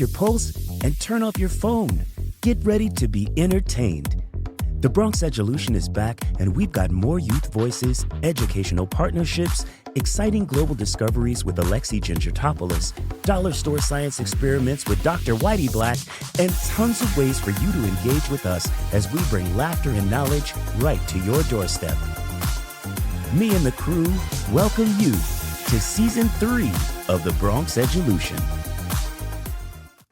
your pulse and turn off your phone. Get ready to be entertained. The Bronx Edulution is back, and we've got more youth voices, educational partnerships, exciting global discoveries with Alexi Gingertopolis, dollar store science experiments with Dr. Whitey Black, and tons of ways for you to engage with us as we bring laughter and knowledge right to your doorstep. Me and the crew welcome you to Season 3 of the Bronx Edulution.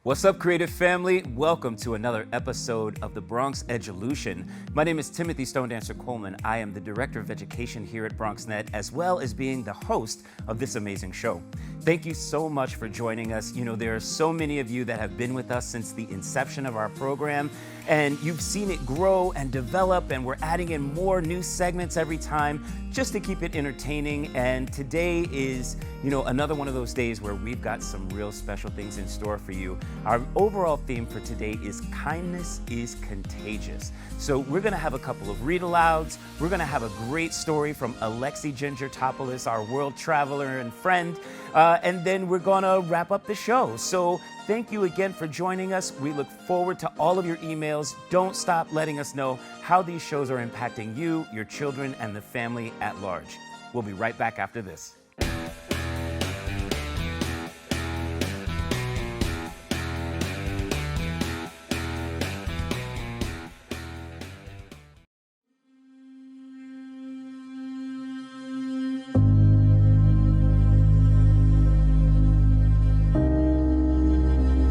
What's up, creative family? Welcome to another episode of the Bronx Edulution. My name is Timothy Stone Dancer Coleman. I am the Director of Education here at BronxNet, as well as being the host of this amazing show. Thank you so much for joining us. You know, there are so many of you that have been with us since the inception of our program, and you've seen it grow and develop, and we're adding in more new segments every time just to keep it entertaining. And today is, another one of those days where we've got some real special things in store for you. Our overall theme for today is kindness is contagious. So we're gonna have a couple of read-alouds. We're gonna have a great story from Alexi Gingertopolis, our world traveler and friend. And then we're gonna wrap up the show. So thank you again for joining us. We look forward to all of your emails. Don't stop letting us know how these shows are impacting you, your children, and the family at large. We'll be right back after this.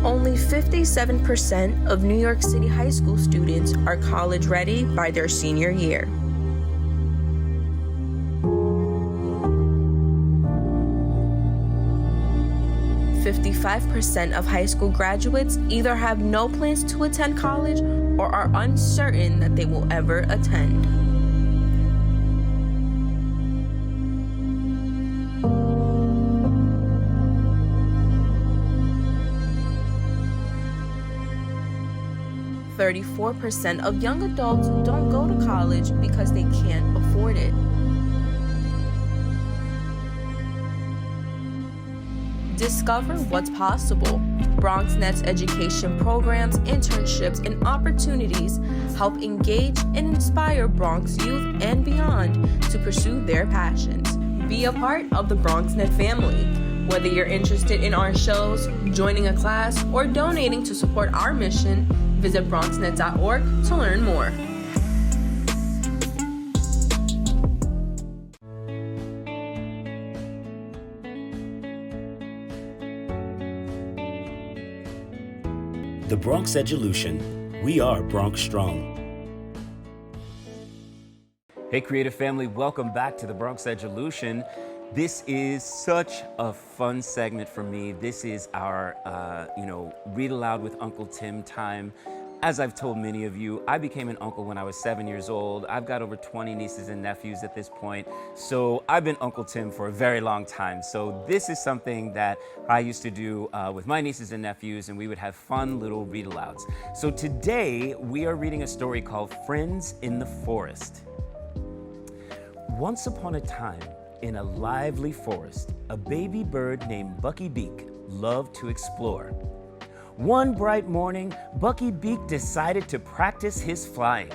Only 57% of New York City high school students are college ready by their senior year. "55% of high school graduates either have no plans to attend college or are uncertain that they will ever attend. "34% of young adults don't go to college because they can't afford it. Discover what's possible. BronxNet's education programs, internships, and opportunities help engage and inspire Bronx youth and beyond to pursue their passions. Be a part of the BronxNet family. Whether you're interested in our shows, joining a class, or donating to support our mission, visit bronxnet.org to learn more. The Bronx Edulution. We are Bronx Strong. Hey, creative family, welcome back to the Bronx Edulution. This is such a fun segment for me. This is our, read aloud with Uncle Tim time. As I've told many of you, I became an uncle when I was 7 years old. I've got over 20 nieces and nephews at this point. So I've been Uncle Tim for a very long time. So this is something that I used to do with my nieces and nephews, and we would have fun little read-alouds. So today we are reading a story called Friends in the Forest. Once upon a time, in a lively forest, a baby bird named Bucky Beak loved to explore. One bright morning, Bucky Beak decided to practice his flying.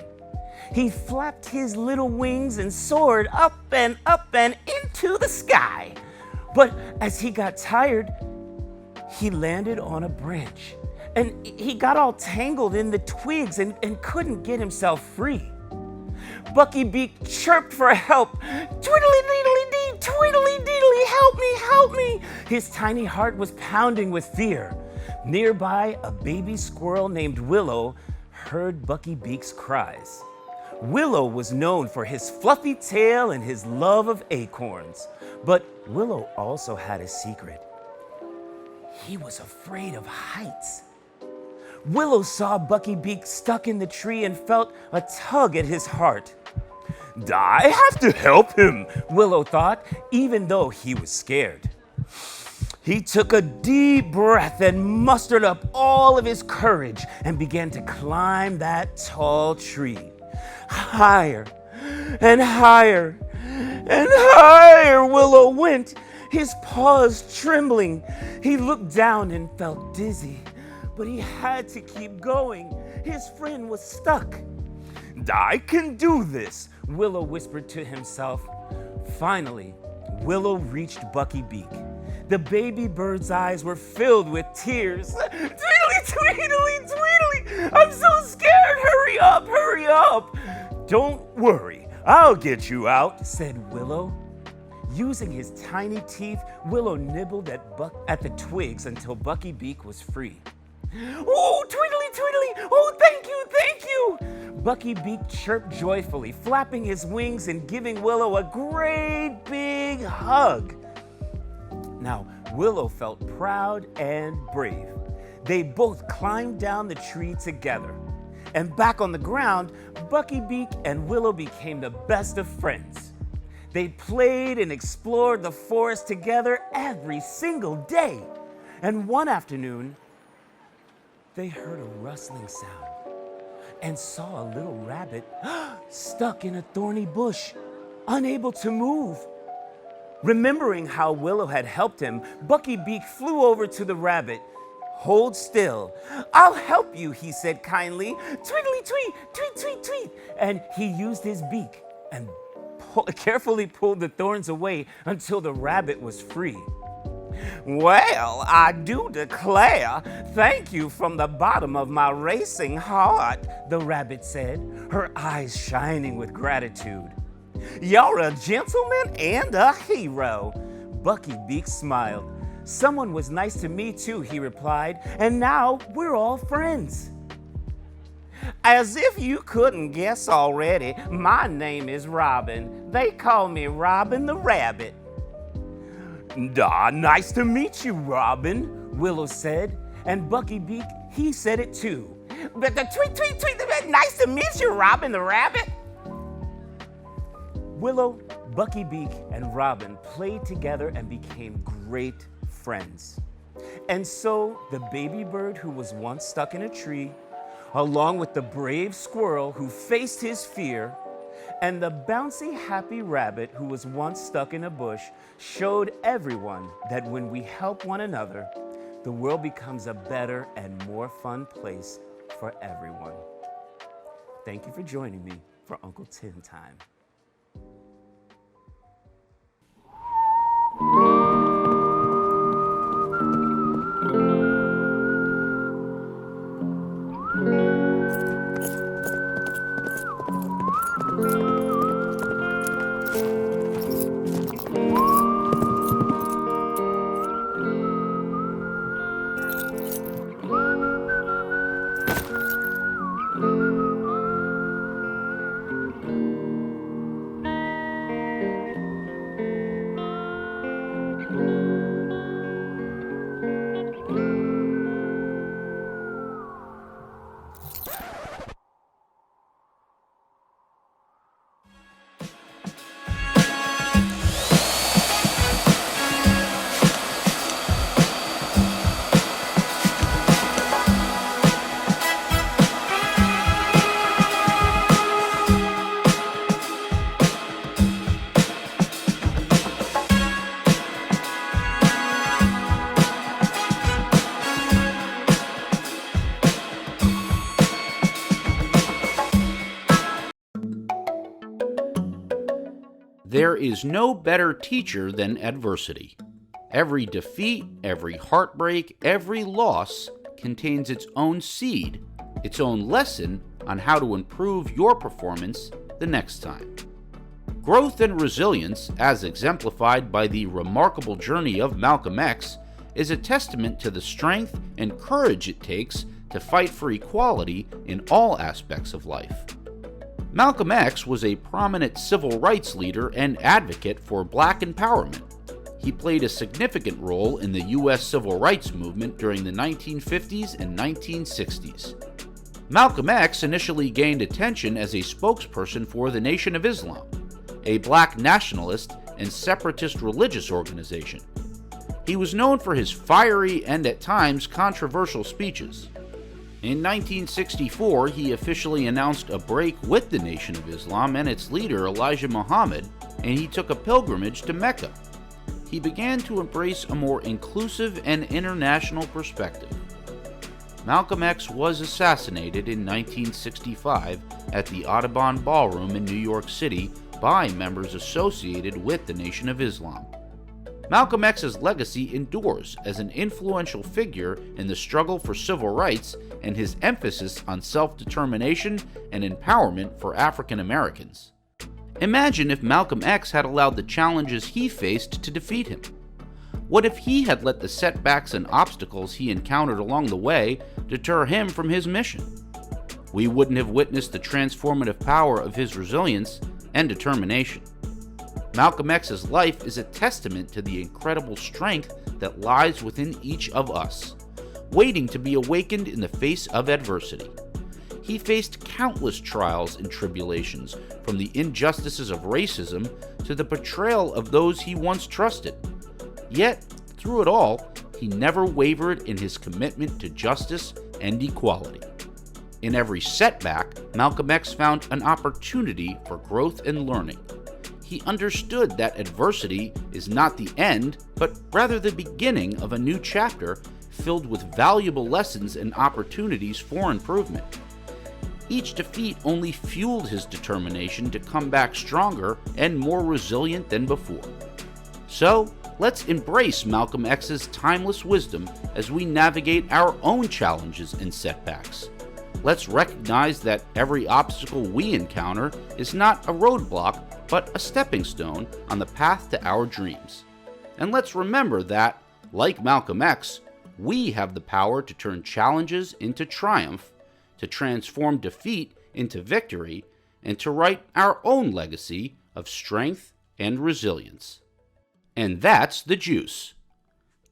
He flapped his little wings and soared up and into the sky. But as he got tired, he landed on a branch, and he got all tangled in the twigs and couldn't get himself free. Bucky Beak chirped for help. "Twiddly-deedly-dee, twiddly-deedly, help me, help me!" His tiny heart was pounding with fear. Nearby, a baby squirrel named Willow heard Bucky Beak's cries. Willow was known for his fluffy tail and his love of acorns. But Willow also had a secret. He was afraid of heights. Willow saw Bucky Beak stuck in the tree and felt a tug at his heart. "I have to help him," Willow thought, even though he was scared. He took a deep breath and mustered up all of his courage and began to climb that tall tree. Higher and higher and higher Willow went, his paws trembling. He looked down and felt dizzy. but he had to keep going. His friend was stuck. "I can do this," Willow whispered to himself. Finally, Willow reached Bucky Beak. The baby bird's eyes were filled with tears. "Tweedly, tweedly, tweedly! I'm so scared! Hurry up, hurry up!" "Don't worry, I'll get you out," said Willow. Using his tiny teeth, Willow nibbled at the twigs until Bucky Beak was free. "Oh, Tweedly, Tweedly! Oh, thank you, thank you!" Bucky Beak chirped joyfully, flapping his wings and giving Willow a great big hug. Now, Willow felt proud and brave. They both climbed down the tree together. And back on the ground, Bucky Beak and Willow became the best of friends. They played and explored the forest together every single day. And one afternoon, they heard a rustling sound and saw a little rabbit stuck in a thorny bush, unable to move. Remembering how Willow had helped him, Bucky Beak flew over to the rabbit. "Hold still. I'll help you," he said kindly. "Tweedly tweet, tweet, tweet, tweet." And he used his beak and carefully pulled the thorns away until the rabbit was free. "Well, I do declare, thank you from the bottom of my racing heart," the rabbit said, her eyes shining with gratitude. "You're a gentleman and a hero." Bucky Beak smiled. "Someone was nice to me too," he replied, "and now we're all friends." "As if you couldn't guess already, my name is Robin. They call me Robin the Rabbit." "Nice to meet you, Robin," Willow said, and Bucky Beak, he said it too. "But the tweet, tweet, tweet, nice to meet you, Robin the Rabbit." Willow, Bucky Beak, and Robin played together and became great friends. And so the baby bird who was once stuck in a tree, along with the brave squirrel who faced his fear, and the bouncy happy rabbit who was once stuck in a bush, showed everyone that when we help one another, the world becomes a better and more fun place for everyone. Thank you for joining me for Uncle Tim Time. There is no better teacher than adversity. Every defeat, every heartbreak, every loss contains its own seed, its own lesson on how to improve your performance the next time. Growth and resilience, as exemplified by the remarkable journey of Malcolm X, is a testament to the strength and courage it takes to fight for equality in all aspects of life. Malcolm X was a prominent civil rights leader and advocate for black empowerment. He played a significant role in the U.S. civil rights movement during the 1950s and 1960s. Malcolm X initially gained attention as a spokesperson for the Nation of Islam, a black nationalist and separatist religious organization. He was known for his fiery and at times controversial speeches. In 1964, he officially announced a break with the Nation of Islam and its leader Elijah Muhammad, and he took a pilgrimage to Mecca. He began to embrace a more inclusive and international perspective. Malcolm X was assassinated in 1965 at the Audubon Ballroom in New York City by members associated with the Nation of Islam. Malcolm X's legacy endures as an influential figure in the struggle for civil rights and his emphasis on self-determination and empowerment for African Americans. Imagine if Malcolm X had allowed the challenges he faced to defeat him. What if he had let the setbacks and obstacles he encountered along the way deter him from his mission? We wouldn't have witnessed the transformative power of his resilience and determination. Malcolm X's life is a testament to the incredible strength that lies within each of us, waiting to be awakened in the face of adversity. He faced countless trials and tribulations, from the injustices of racism to the betrayal of those he once trusted. Yet, through it all, he never wavered in his commitment to justice and equality. In every setback, Malcolm X found an opportunity for growth and learning. He understood that adversity is not the end, but rather the beginning of a new chapter filled with valuable lessons and opportunities for improvement. Each defeat only fueled his determination to come back stronger and more resilient than before. So, let's embrace Malcolm X's timeless wisdom as we navigate our own challenges and setbacks. Let's recognize that every obstacle we encounter is not a roadblock, but a stepping stone on the path to our dreams. And let's remember that, like Malcolm X, we have the power to turn challenges into triumph, to transform defeat into victory, and to write our own legacy of strength and resilience. And that's the juice.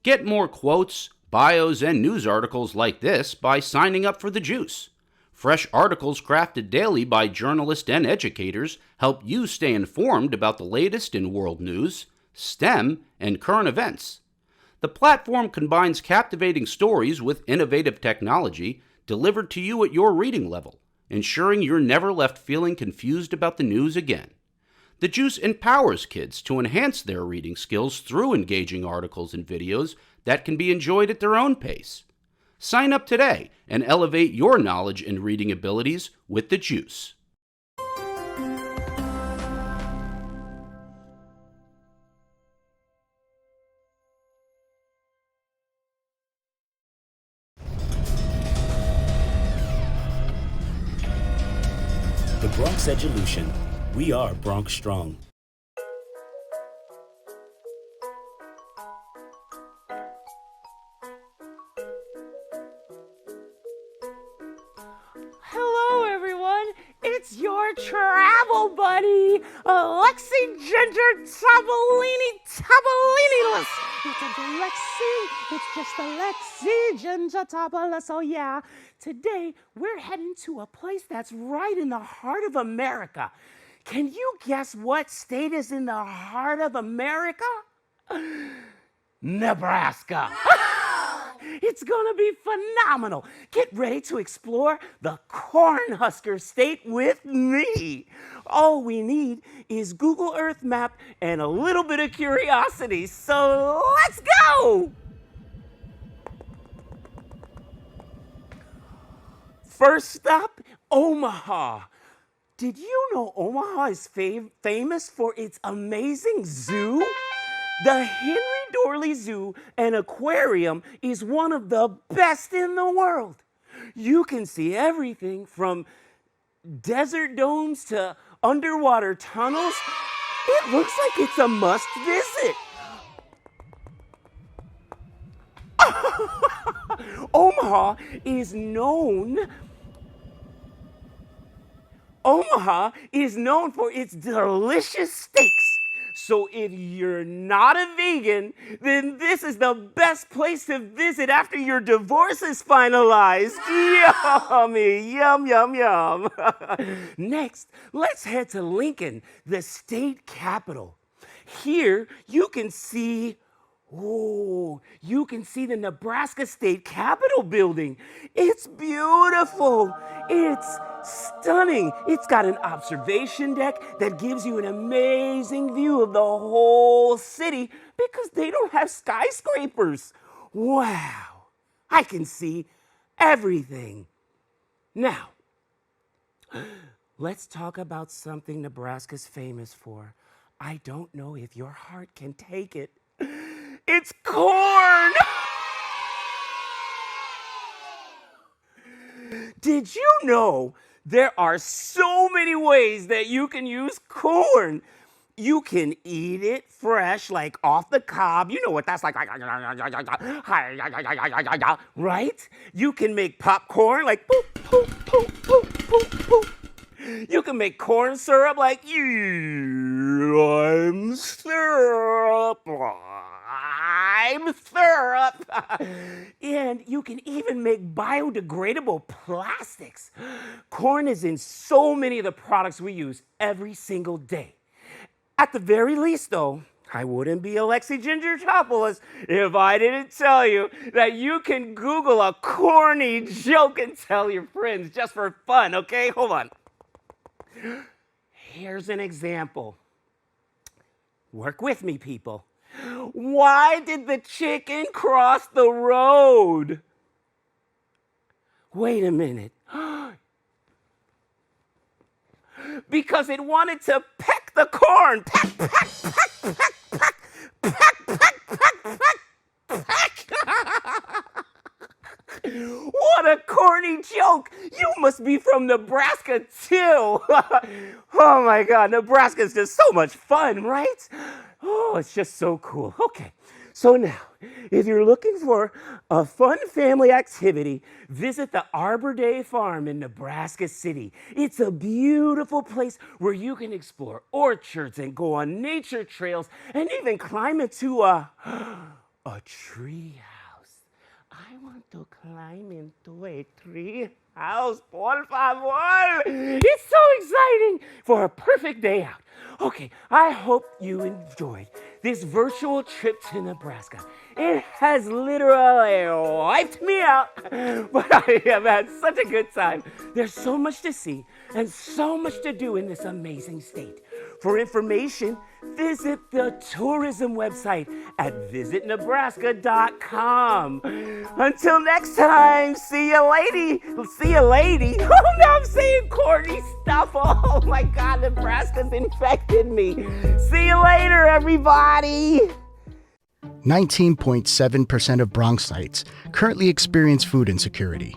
Get more quotes, bios, and news articles like this by signing up for the juice. Fresh articles crafted daily by journalists and educators help you stay informed about the latest in world news, STEM, and current events. The platform combines captivating stories with innovative technology delivered to you at your reading level, ensuring you're never left feeling confused about the news again. The Juice empowers kids to enhance their reading skills through engaging articles and videos that can be enjoyed at their own pace. Sign up today and elevate your knowledge and reading abilities with The Juice. The Bronx Edulution. We are Bronx Strong. Hello, everyone. It's your travel buddy, Alexi Gingertopolis. It's Alexi. It's just Alexi Gingertopolis. Oh, yeah. Today, we're heading to a place that's right in the heart of America. Can you guess what state is in the heart of America? Nebraska. It's gonna be phenomenal. Get ready to explore the Cornhusker State with me. All we need is Google Earth map and a little bit of curiosity. So let's go! First stop, Omaha. Did you know Omaha is famous for its amazing zoo? The Henry Dorley Zoo and Aquarium is one of the best in the world. You can see everything from desert domes to underwater tunnels. It looks like it's a must visit. Omaha is known for its delicious steaks. So if you're not a vegan, then this is the best place to visit after your divorce is finalized. Yummy, yum, yum, yum. Next, let's head to Lincoln, the state capital. Here, you can see the Nebraska State Capitol building. It's beautiful. It's stunning. It's got an observation deck that gives you an amazing view of the whole city because they don't have skyscrapers. Wow. I can see everything. Now, let's talk about something Nebraska's famous for. I don't know if your heart can take it. It's corn! Did you know there are so many ways that you can use corn? You can eat it fresh, like off the cob. You know what that's like, right? You can make popcorn, like poop, poop, poop, poop, poop, poop. You can make corn syrup, like I'm syrup. I'm syrup. And you can even make biodegradable plastics. Corn is in so many of the products we use every single day. At the very least, though, I wouldn't be Alexi Gingertopolis if I didn't tell you that you can Google a corny joke and tell your friends just for fun, okay? Hold on. Here's an example. Work with me, people. Why did the chicken cross the road? Wait a minute. Because it wanted to peck the corn. Peck, peck, peck, peck, peck, peck, peck, peck, peck, peck. What a corny joke. You must be from Nebraska, too. Oh, my God. Nebraska is just so much fun, right? Oh, it's just so cool. Okay. So now, if you're looking for a fun family activity, visit the Arbor Day Farm in Nebraska City. It's a beautiful place where you can explore orchards and go on nature trails and even climb into a tree house. I want to climb into a tree house, por favor. It's so exciting for a perfect day out. Okay, I hope you enjoyed this virtual trip to Nebraska. It has literally wiped me out, but I have had such a good time. There's so much to see and so much to do in this amazing state. For information, visit the tourism website at visitnebraska.com. Until next time, see you, lady. See you, lady. Oh, now I'm saying corny stuff. Oh, my God, Nebraska's infected me. See you later, everybody. 19.7% of Bronxites currently experience food insecurity.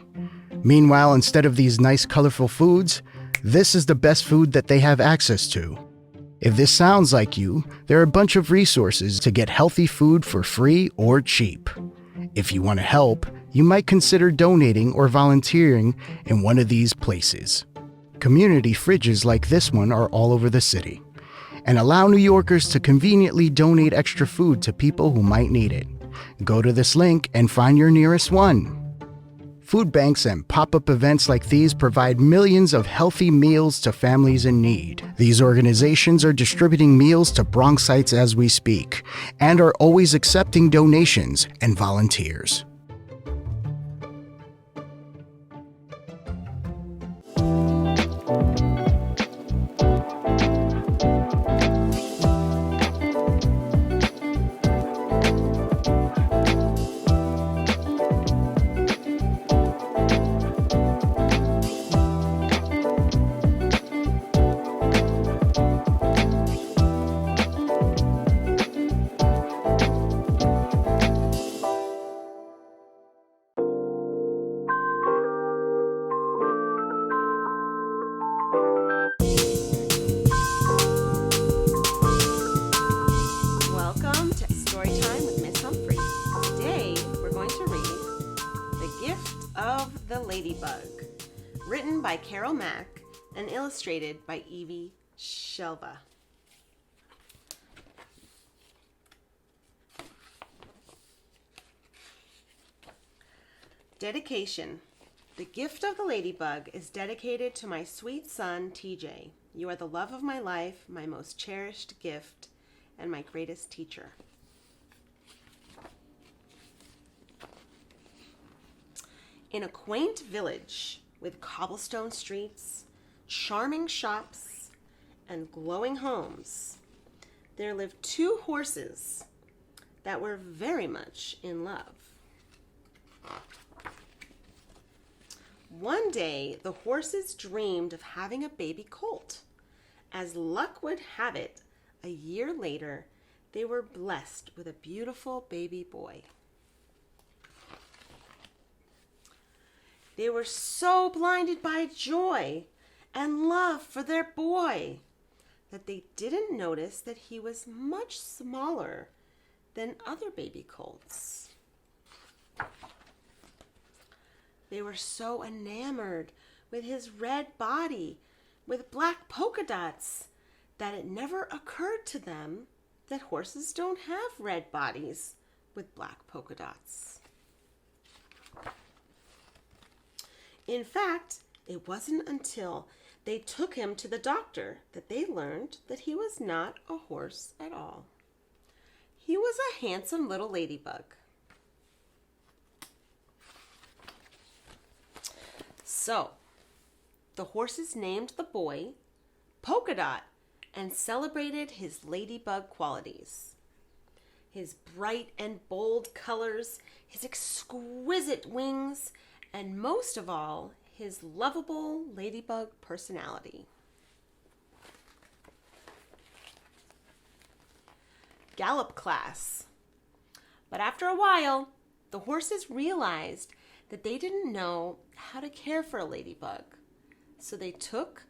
Meanwhile, instead of these nice, colorful foods, this is the best food that they have access to. If this sounds like you, there are a bunch of resources to get healthy food for free or cheap. If you want to help, you might consider donating or volunteering in one of these places. Community fridges like this one are all over the city and allow New Yorkers to conveniently donate extra food to people who might need it. Go to this link and find your nearest one. Food banks and pop-up events like these provide millions of healthy meals to families in need. These organizations are distributing meals to Bronxites as we speak and are always accepting donations and volunteers. Welcome to Storytime with Ms.Humphrey. Today we're going to read The Gift of the Ladybug, written by Carol Mack and illustrated by Evie Shelva. Dedication. The Gift of the Ladybug is dedicated to my sweet son, TJ. You are the love of my life, my most cherished gift, and my greatest teacher. In a quaint village with cobblestone streets, charming shops, and glowing homes, there lived two horses that were very much in love. One day, the horses dreamed of having a baby colt. As luck would have it, a year later, they were blessed with a beautiful baby boy. They were so blinded by joy and love for their boy that they didn't notice that he was much smaller than other baby colts. They were so enamored with his red body with black polka dots that it never occurred to them that horses don't have red bodies with black polka dots. In fact, it wasn't until they took him to the doctor that they learned that he was not a horse at all. He was a handsome little ladybug. So, the horses named the boy Polka Dot and celebrated his ladybug qualities. His bright and bold colors, his exquisite wings, and most of all, his lovable ladybug personality. Gallop class. But after a while, the horses realized that they didn't know how to care for a ladybug. So they took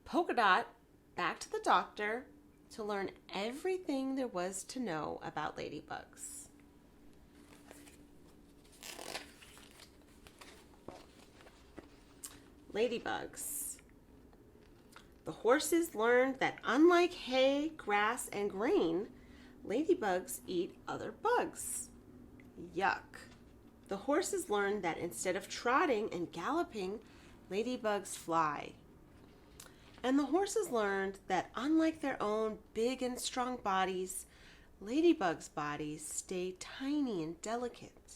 Polka Dot back to the doctor to learn everything there was to know about ladybugs. Ladybugs. The horses learned that unlike hay, grass, and grain, ladybugs eat other bugs. Yuck. The horses learned that instead of trotting and galloping, ladybugs fly. And the horses learned that unlike their own big and strong bodies, ladybugs' bodies stay tiny and delicate.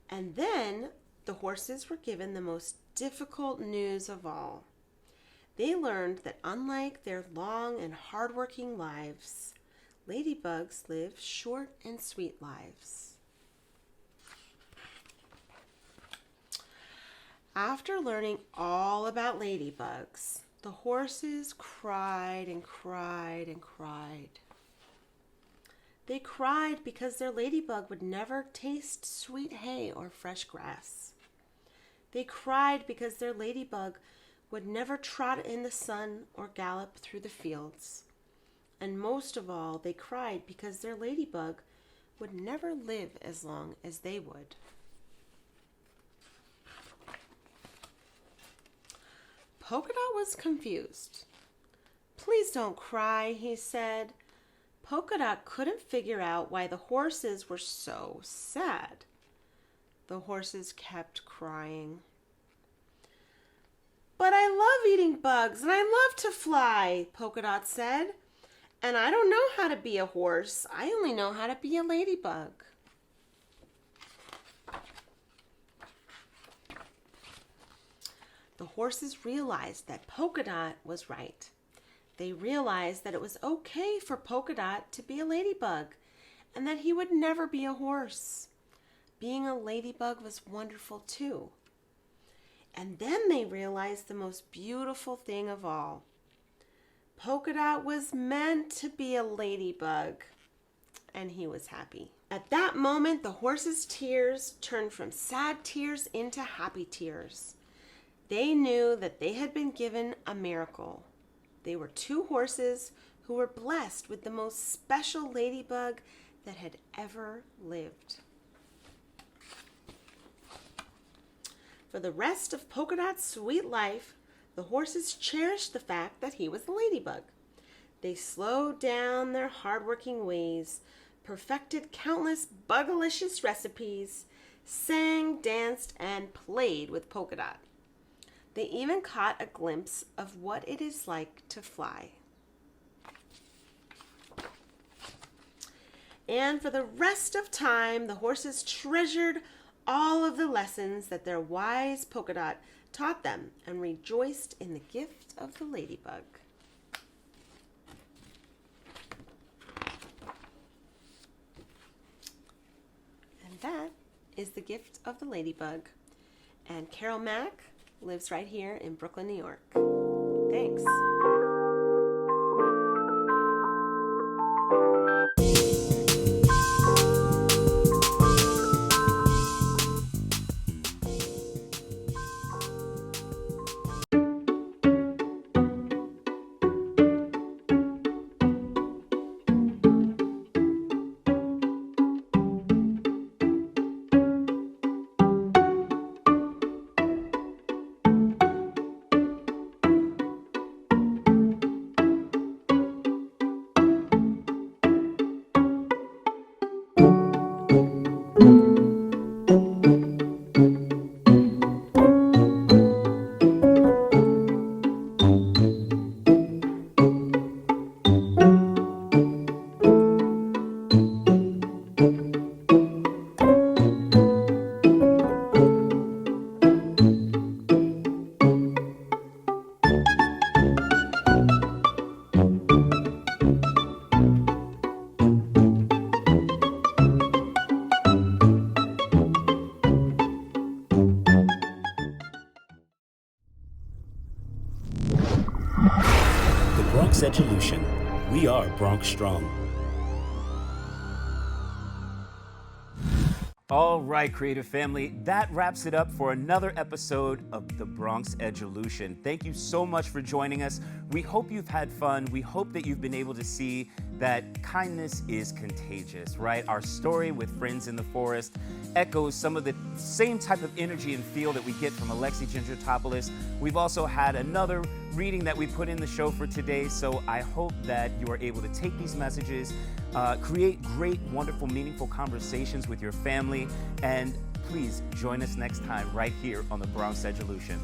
And then the horses were given the most difficult news of all. They learned that unlike their long and hard-working lives, ladybugs live short and sweet lives. After learning all about ladybugs, the horses cried and cried and cried. They cried because their ladybug would never taste sweet hay or fresh grass. They cried because their ladybug would never trot in the sun or gallop through the fields. And most of all, they cried because their ladybug would never live as long as they would. Polka Dot was confused. "Please don't cry," he said. Polka Dot couldn't figure out why the horses were so sad. The horses kept crying. "But I love eating bugs and I love to fly," Polka Dot said. "And I don't know how to be a horse. I only know how to be a ladybug." The horses realized that Polka Dot was right. They realized that it was okay for Polka Dot to be a ladybug and that he would never be a horse. Being a ladybug was wonderful too. And then they realized the most beautiful thing of all. Polka Dot was meant to be a ladybug, and he was happy. At that moment, the horses' tears turned from sad tears into happy tears. They knew that they had been given a miracle. They were two horses who were blessed with the most special ladybug that had ever lived. For the rest of Polka Dot's sweet life, the horses cherished the fact that he was a ladybug. They slowed down their hard-working ways, perfected countless bugalicious recipes, sang, danced, and played with Polka Dot. They even caught a glimpse of what it is like to fly. And for the rest of time, the horses treasured all of the lessons that their wise Polka Dot taught them and rejoiced in the gift of the ladybug. And that is the gift of the ladybug. And Carol Mack lives right here in Brooklyn, New York. Thanks. Bronx Edulution. We are Bronx Strong. All right, creative family, that wraps it up for another episode of the Bronx Edulution. Thank you so much for joining us. We hope you've had fun. We hope that you've been able to see that kindness is contagious, right? Our story with Friends in the Forest echoes some of the same type of energy and feel that we get from Alexi Gingertopolis. We've also had another reading that we put in the show for today, so I hope that you are able to take these messages, create great, wonderful, meaningful conversations with your family, and please join us next time right here on the Bronx Edulution.